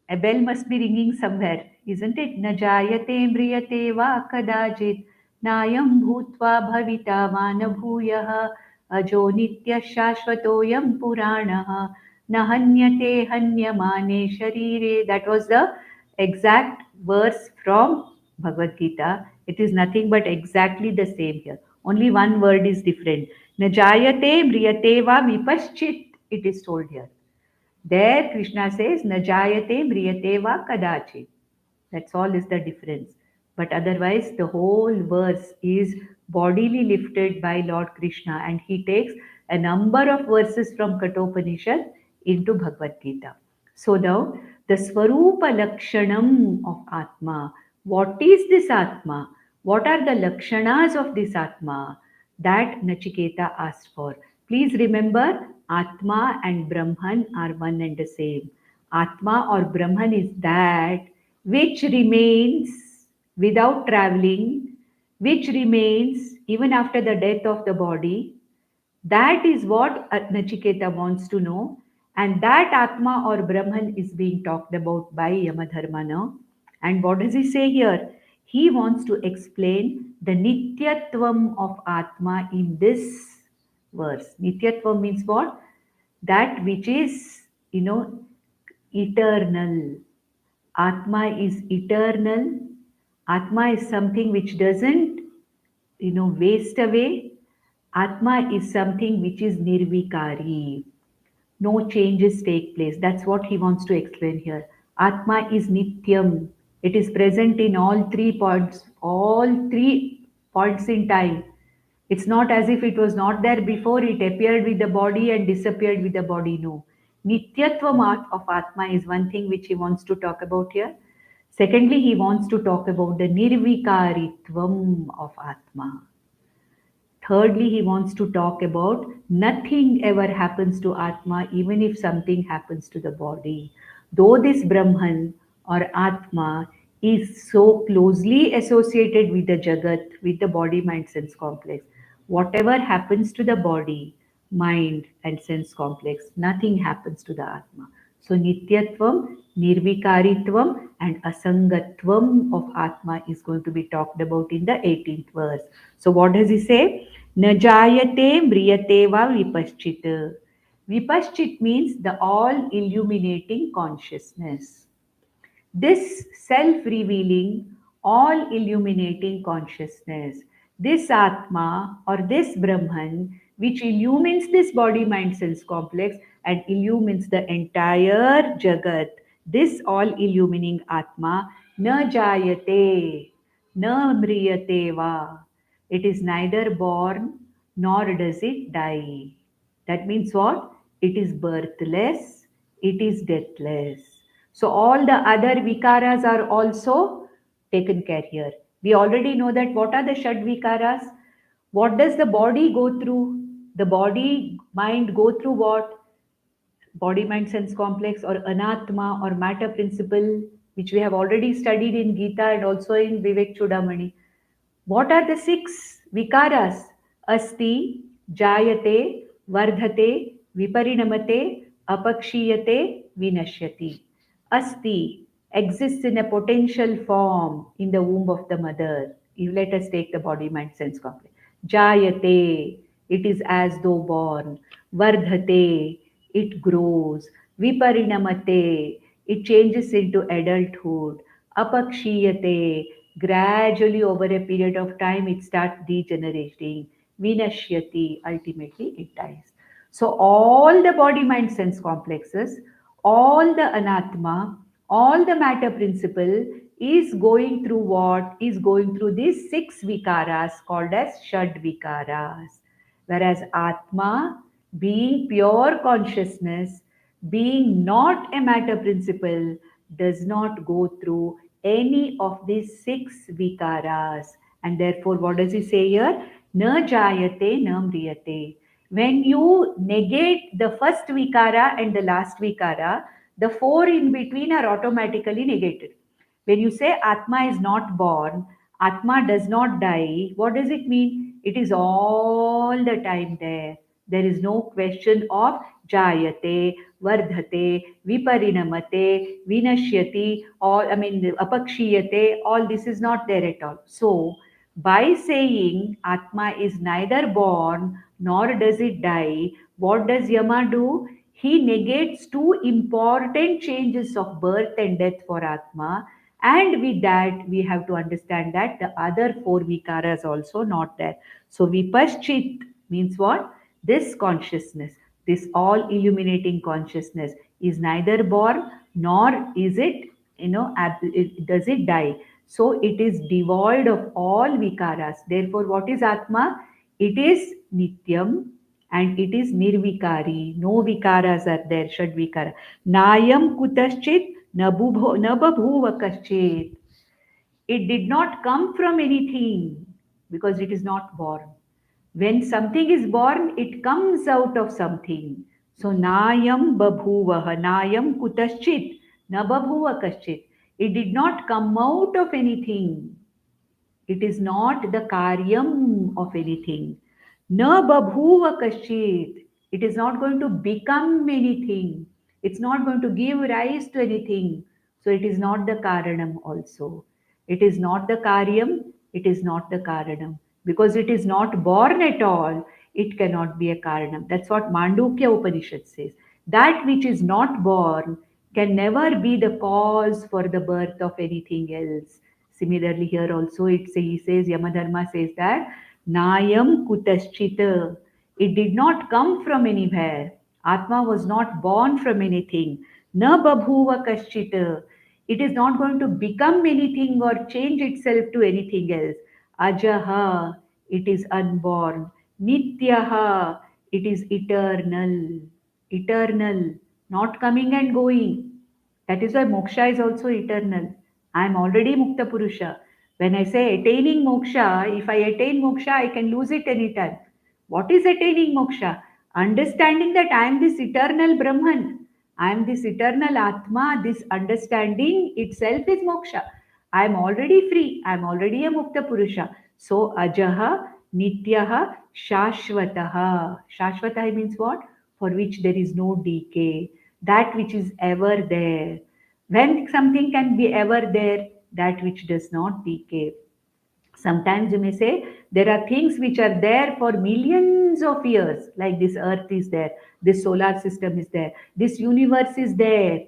A bell must be ringing somewhere, isn't it? न जायते म्रियते वा कदाचित् नायं भूत्वा भविता वा न भूयः अजो नित्यः शाश्वतोऽयं पुराणः न हन्यते हन्यमाने शरीरे. That was the exact verse from Bhagavad Gita. It is nothing but exactly the same here. Only one word is different. न जायते म्रियते वा विपश्चित्, it is told here. There Krishna says, "Na jayate mriyate va kadachit." That's all is the difference. But otherwise, the whole verse is bodily lifted by Lord Krishna, and he takes a number of verses from Kathopanishad into Bhagavad Gita. So now, the Swarupa Lakshanam of Atma. What is this Atma? What are the Lakshanas of this Atma? That Nachiketa asked for. Please remember, Atma and Brahman are one and the same. Atma or Brahman is that which remains without traveling, which remains even after the death of the body. That is what Nachiketa wants to know. And that Atma or Brahman is being talked about by Yamadharma now. And what does he say here? He wants to explain the Nityatvam of Atma in this verse. Nityatvam means what? That which is, eternal. Atma is eternal. Atma is something which doesn't, waste away. Atma is something which is nirvikari. No changes take place. That's what he wants to explain here. Atma is nityam. It is present in all 3 points in time. It's not as if it was not there before, it appeared with the body and disappeared with the body. No. Nityatvam of Atma is one thing which he wants to talk about here. Secondly, he wants to talk about the nirvikaritvam of Atma. Thirdly, he wants to talk about nothing ever happens to Atma, even if something happens to the body. Though this Brahman or Atma is so closely associated with the Jagat, with the body, mind, sense complex, whatever happens to the body, mind, and sense complex, nothing happens to the Atma. So Nityatvam, Nirvikaritvam, and Asangatvam of Atma is going to be talked about in the 18th verse. So what does he say? न जायते म्रियते वा विपश्चित. Vipaschit means the all illuminating consciousness. This self-revealing, all illuminating consciousness, this Atma or this Brahman, which illumines this body, mind, sense complex and illumines the entire Jagat, this all illumining Atma, na jayate, na mriyate va. It is neither born nor does it die. That means what? It is birthless, it is deathless. So all the other vikaras are also taken care here. We already know that what are the Shad vikaras? What does the body go through? The body, mind go through what? Body, mind, sense complex or anatma or matter principle, which we have already studied in Gita and also in Vivek Chudamani. What are the 6 vikaras? Asti, jayate, vardhate, viparinamate, apakshiyate, vinashyati. Asti exists in a potential form in the womb of the mother. Let us take the body, mind, sense complex. Jayate it is as though born. Vardhate, it grows. Viparinamate, it changes into adulthood. Apakshiyate, gradually over a period of time it starts degenerating. Vinashyati, ultimately it dies. So all the body mind sense complexes, all the anatma, all the matter principle is going through what? Is going through these six vikaras called as Shad vikaras. Whereas Atma, being pure consciousness, being not a matter principle, does not go through any of these six vikaras. And therefore, what does he say here? Na jayate, na mriyate. When you negate the first vikara and the last vikara, the four in between are automatically negated. When you say Atma is not born, Atma does not die, what does it mean? It is all the time there. There is no question of Jayate, Vardhate, Viparinamate, Vinashyati, Apakshiyate, all this is not there at all. So, by saying Atma is neither born nor does it die, what does Yama do? He negates two important changes of birth and death for Atma, and with that we have to understand that the other four vikaras also not there. So vipaschit means what? This consciousness, this all illuminating consciousness is neither born nor is it, does it die. So it is devoid of all vikaras. Therefore, what is Atma? It is nityam and it is nirvikari. No vikaras are there. Shad vikara nayam kutaschit nababhuva kaschit. It did not come from anything because it is not born. When something is born, it comes out of something. So nayam babhuvaha, nayam kutaschit, na babhuva kaschit. It did not come out of anything. It is not the karyam of anything. Na babhuva kaschit. It is not going to become anything. It's not going to give rise to anything. So it is not the karanam also. It is not the karyam. It is not the karanam. Because it is not born at all, it cannot be a karanam. That's what Mandukya Upanishad says. That which is not born can never be the cause for the birth of anything else. Similarly, here also he says, Yamadharma says that Nayam Kutaschita. It did not come from anywhere. Atma was not born from anything. Na babhuva kaschita. It is not going to become anything or change itself to anything else. Ajaha. It is unborn. Nityaha. It is eternal. Eternal. Not coming and going. That is why moksha is also eternal. I am already Mukta Purusha. When I say attaining moksha, if I attain moksha, I can lose it anytime. What is attaining moksha? Understanding that I am this eternal Brahman. I am this eternal Atma. This understanding itself is moksha. I am already free. I am already a Mukta Purusha. So ajaha, nityaha, shashvataha. Shashvataha means what? For which there is no decay. That which is ever there. When something can be ever there, that which does not decay. Sometimes you may say there are things which are there for millions of years, like this earth is there, this solar system is there, this universe is there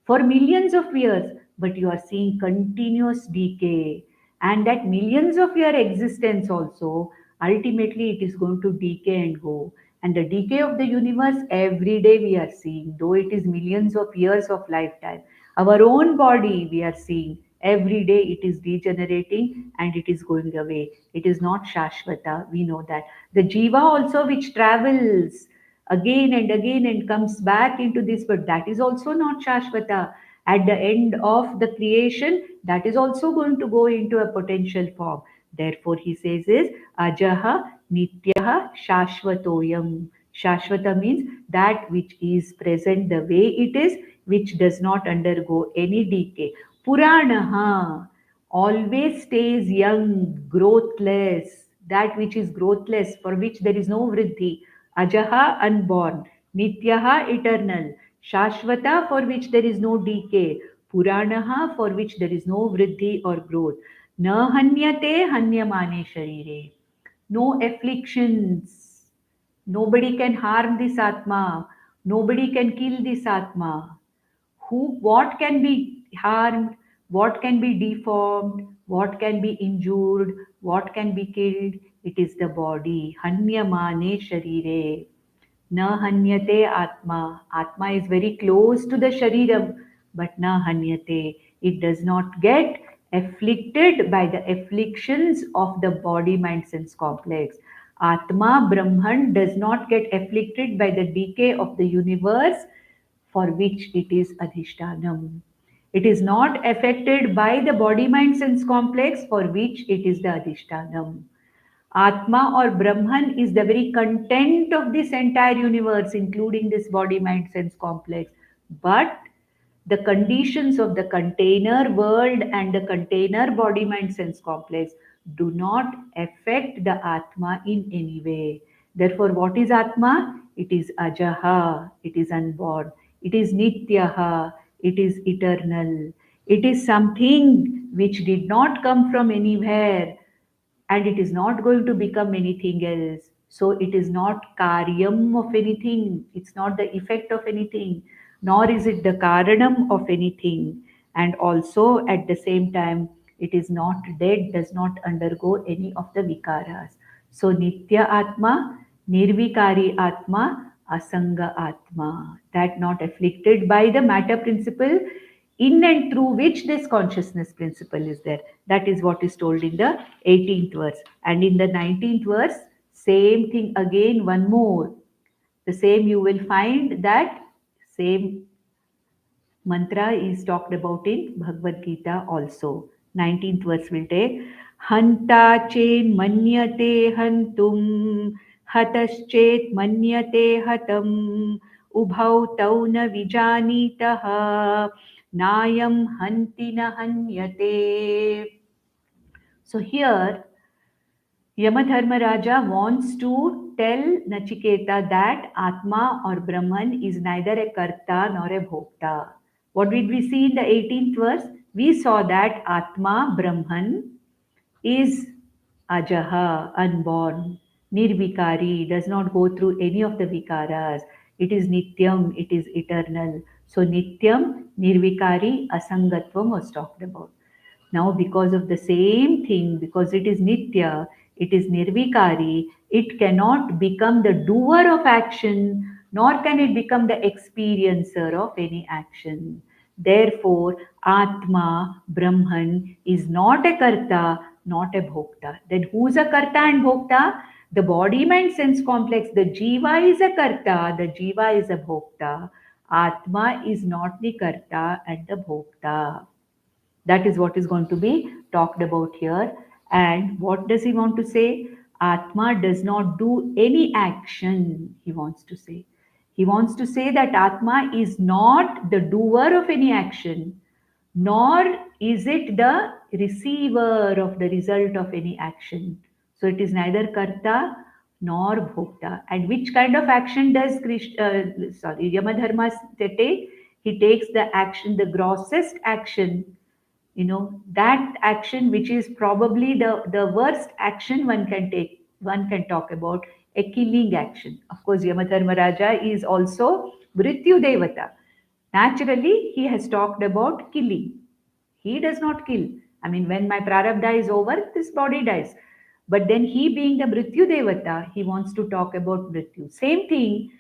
for millions of years, but you are seeing continuous decay. And that millions of year existence also, ultimately it is going to decay and go. And the decay of the universe every day we are seeing, though it is millions of years of lifetime. Our own body we are seeing every day it is degenerating and it is going away. It is not Shashvata, we know that. The Jiva also which travels again and again and comes back into this, but that is also not Shashvata. At the end of the creation, that is also going to go into a potential form. Therefore, he says is Ajaha Nityaha Shashvatoyam. Shashvata means that which is present the way it is, which does not undergo any decay. Puranaha always stays young, growthless, that which is growthless, for which there is no vriddhi. Ajaha, unborn. Nityaha, eternal. Shashvata, for which there is no decay. Puranaha, for which there is no vriddhi or growth. Na hanyate hanyamane sharire. No afflictions. Nobody can harm this Atma. Nobody can kill this Atma. What can be harmed, what can be deformed, what can be injured, what can be killed? It is the body. Hanyamane sharire. Na hanyate atma. Atma is very close to the shariram, but na hanyate. It does not get afflicted by the afflictions of the body, mind, sense complex. Atma, Brahman, does not get afflicted by the decay of the universe for which it is adhishtanam. It is not affected by the body, mind, sense complex for which it is the adhishtanam. Atma or Brahman is the very content of this entire universe, including this body, mind, sense complex. But the conditions of the container world and the container body, mind, sense complex do not affect the Atma in any way. Therefore, what is Atma? It is Ajaha, it is unborn, it is Nityaha, it is eternal. It is something which did not come from anywhere, and it is not going to become anything else. So it is not karyam of anything, it's not the effect of anything, nor is it the karanam of anything. And also at the same time, it is not dead, does not undergo any of the vikaras. So Nitya Atma, Nirvikari Atma, Asanga Atma, that not afflicted by the matter principle, in and through which this consciousness principle is there. That is what is told in the 18th verse. And in the 19th verse, same thing again, one more. The same you will find that same mantra is talked about in Bhagavad Gita also. 19th verse will take Hanta chen manyate hantum hataschet manyate hatam ubhau tau na vijanitaha nayam hanti na hanyate. So here Yamadharmaraja wants to tell Nachiketa that Atma or Brahman is neither a Karta nor a bhokta. What did we see in the 18th verse? We saw that Atma, Brahman, is Ajaha, unborn, Nirvikari, does not go through any of the vikaras. It is Nityam, it is eternal. So Nityam, Nirvikari, Asangatvam was talked about. Now, because of the same thing, because it is Nitya, it is Nirvikari, it cannot become the doer of action, nor can it become the experiencer of any action. Therefore, Atma, Brahman, is not a Karta, not a Bhokta. Then who's a Karta and Bhokta? The body, mind, sense complex. The Jiva is a Karta, the Jiva is a Bhokta. Atma is not the Karta and the Bhokta. That is what is going to be talked about here. And what does he want to say? Atma does not do any action, he wants to say. He wants to say that Atma is not the doer of any action, nor is it the receiver of the result of any action. So it is neither Karta nor Bhokta. And which kind of action does Yamadharma take? He takes the action, the grossest action, that action which is probably the worst action one can take, one can talk about a killing action. Of course, Yamadharmaraja is also Mrityu Devata. Naturally he has talked about killing. He does not kill. I mean, when my prarabdha is over, this body dies. But then he, being the Mrityu Devata, he wants to talk about Mrityu. Same thing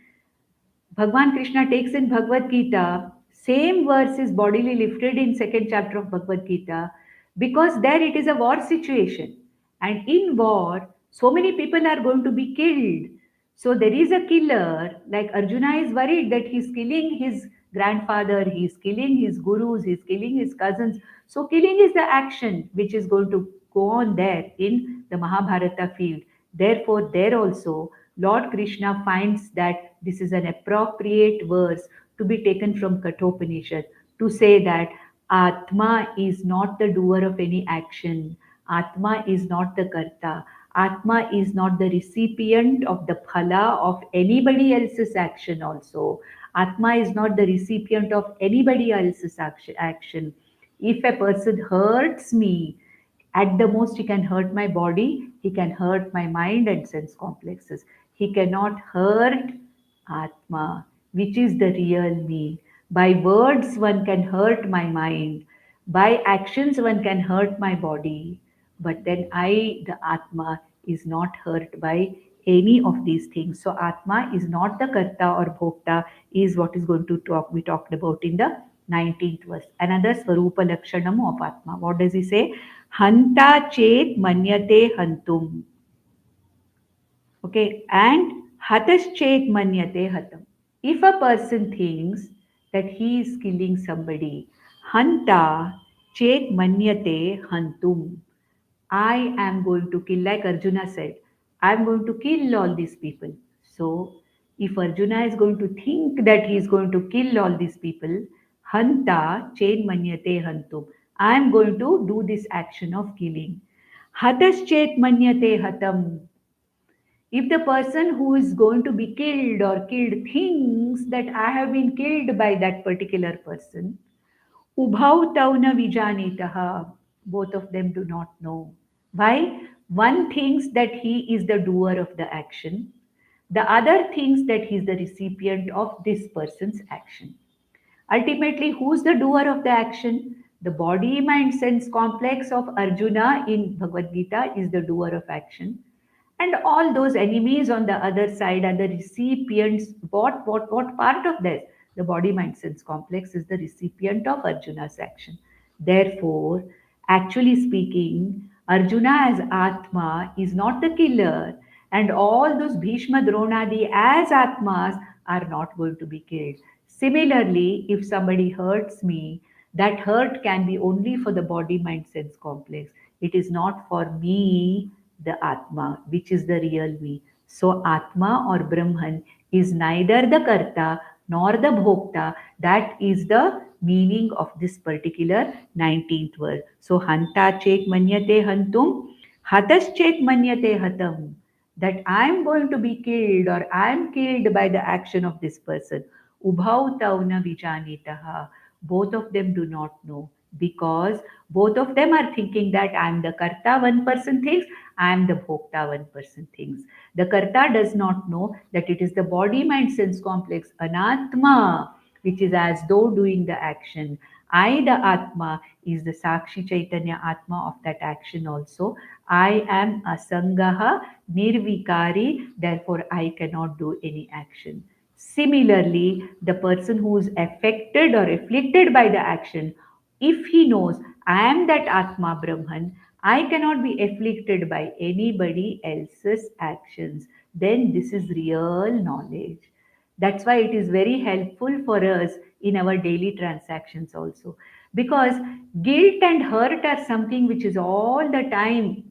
Bhagwan Krishna takes in Bhagavad Gita. Same verse is bodily lifted in second chapter of Bhagavad Gita, because there it is a war situation. And in war, so many people are going to be killed. So there is a killer, like Arjuna is worried that he's killing his grandfather, he's killing his gurus, he's killing his cousins. So killing is the action which is going to go on there in the Mahabharata field. Therefore, there also Lord Krishna finds that this is an appropriate verse to be taken from Kathopanishad to say that Atma is not the doer of any action. Atma is not the Karta. Atma is not the recipient of the phala of anybody else's action also. Atma is not the recipient of anybody else's action. If a person hurts me, at the most he can hurt my body, he can hurt my mind and sense complexes. He cannot hurt Atma, which is the real me. By words, one can hurt my mind. By actions, one can hurt my body. But then I, the Atma, is not hurt by any of these things. So Atma is not the Karta or Bhokta, is what is going to be talked about in the 19th verse. Another Swarupa Lakshanam of Atma. What does he say? Hanta chet manyate hantum. Okay, and hataschet manyate hatam. If a person thinks that he is killing somebody, hanta chet manyate hantum. I am going to kill, like Arjuna said, I am going to kill all these people. So, if Arjuna is going to think that he is going to kill all these people, hanta chet manyate hantum. I am going to do this action of killing. Hataschet manyate hatam. If the person who is going to be killed or killed thinks that I have been killed by that particular person, ubhau tauna vijanitaha, both of them do not know. Why? One thinks that he is the doer of the action, the other thinks that he is the recipient of this person's action. Ultimately, who's the doer of the action? The body mind sense complex of Arjuna in Bhagavad Gita is the doer of action. And all those enemies on the other side are the recipients. What part of this? The body mind sense complex is the recipient of Arjuna's action. Therefore, actually speaking, Arjuna as Atma is not the killer, and all those Bhishma Dronadi as Atmas are not going to be killed. Similarly, if somebody hurts me, that hurt can be only for the body mind sense complex. It is not for me, the Atma, which is the real me. So, Atma or Brahman is neither the Karta nor the Bhokta. That is the meaning of this particular 19th verse. So, Hanta chek manyate hantum, hatas chek manyate hatam. That I am going to be killed or I am killed by the action of this person. Ubhau tauna vijanitaha. Both of them do not know because both of them are thinking that I am the Karta, one person thinks, I am the Bhokta, one person thinks. The Karta does not know that it is the body mind sense complex, Anatma, which is as though doing the action. I, the Atma, is the Sakshi Chaitanya Atma of that action also. I am Asangaha, Nirvikari, therefore I cannot do any action. Similarly, the person who is affected or afflicted by the action, if he knows I am that Atma Brahman, I cannot be afflicted by anybody else's actions, then this is real knowledge. That's why it is very helpful for us in our daily transactions also. Because guilt and hurt are something which is all the time,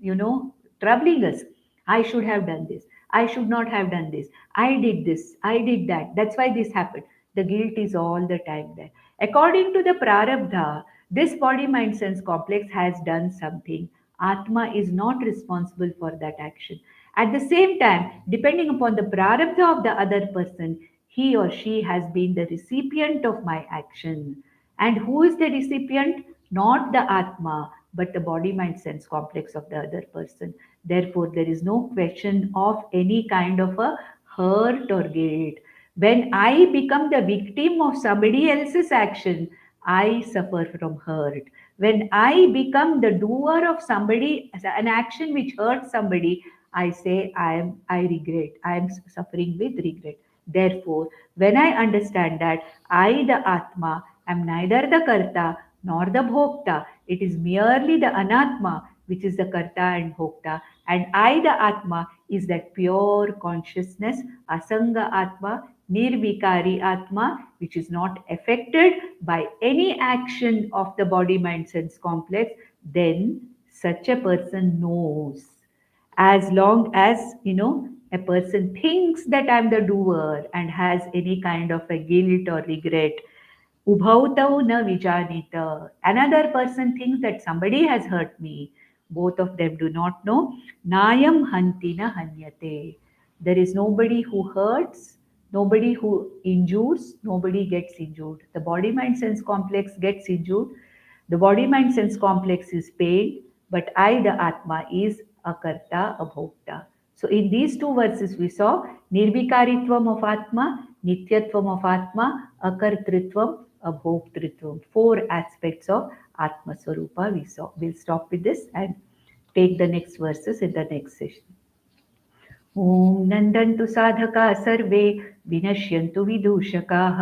troubling us. I should have done this. I should not have done this. I did this. I did that. That's why this happened. The guilt is all the time there. According to the Prarabdha, this body mind sense complex has done something. Atma is not responsible for that action. At the same time, depending upon the Prarabdha of the other person, he or she has been the recipient of my action. And who is the recipient? Not the Atma, but the body mind sense complex of the other person. Therefore, there is no question of any kind of a hurt or guilt. When I become the victim of somebody else's action, I suffer from hurt. When I become the doer of somebody, an action which hurts somebody, I say I regret. I am suffering with regret. Therefore, when I understand that I, the Atma, am neither the Karta nor the Bhokta, it is merely the Anatma which is the Karta and Bhokta, and I, the Atma, is that pure consciousness, Asanga Atma, Nirvikari Atma, which is not affected by any action of the body mind sense complex, then such a person knows. As long as, a person thinks that I'm the doer and has any kind of a guilt or regret, Ubhautau na vijanita. Another person thinks that somebody has hurt me. Both of them do not know. Nayam hantina hanyate. There is nobody who hurts, nobody who injures, nobody gets injured. The body mind sense complex gets injured. The body mind sense complex is pain, but I, the Atma, is a karta, a bhokta. So in these two verses we saw Nirvikaritvam of Atma, Nityatvam of Atma, Akartritvam, Abhoktritvam. Four aspects of Atma Swarupa we saw. We'll stop with this and take the next verses in the next session. ॐ नन्दन्तु साधका सर्वे विनश्यन्तु विदूषकाः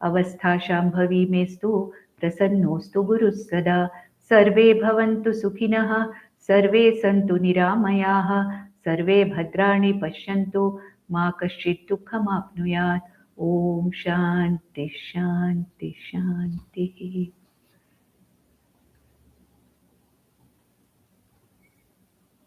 अवस्थाशाम्भवी मेस्तु प्रसन्नोऽस्तु गुरुः सदा सर्वे भवन्तु सुखिनः सर्वे सन्तु निरामयाः सर्वे भद्राणि पश्यन्तु मा कश्चित् दुःखमाप्नुयात् ॐ शान्ति शान्ति शान्तिः।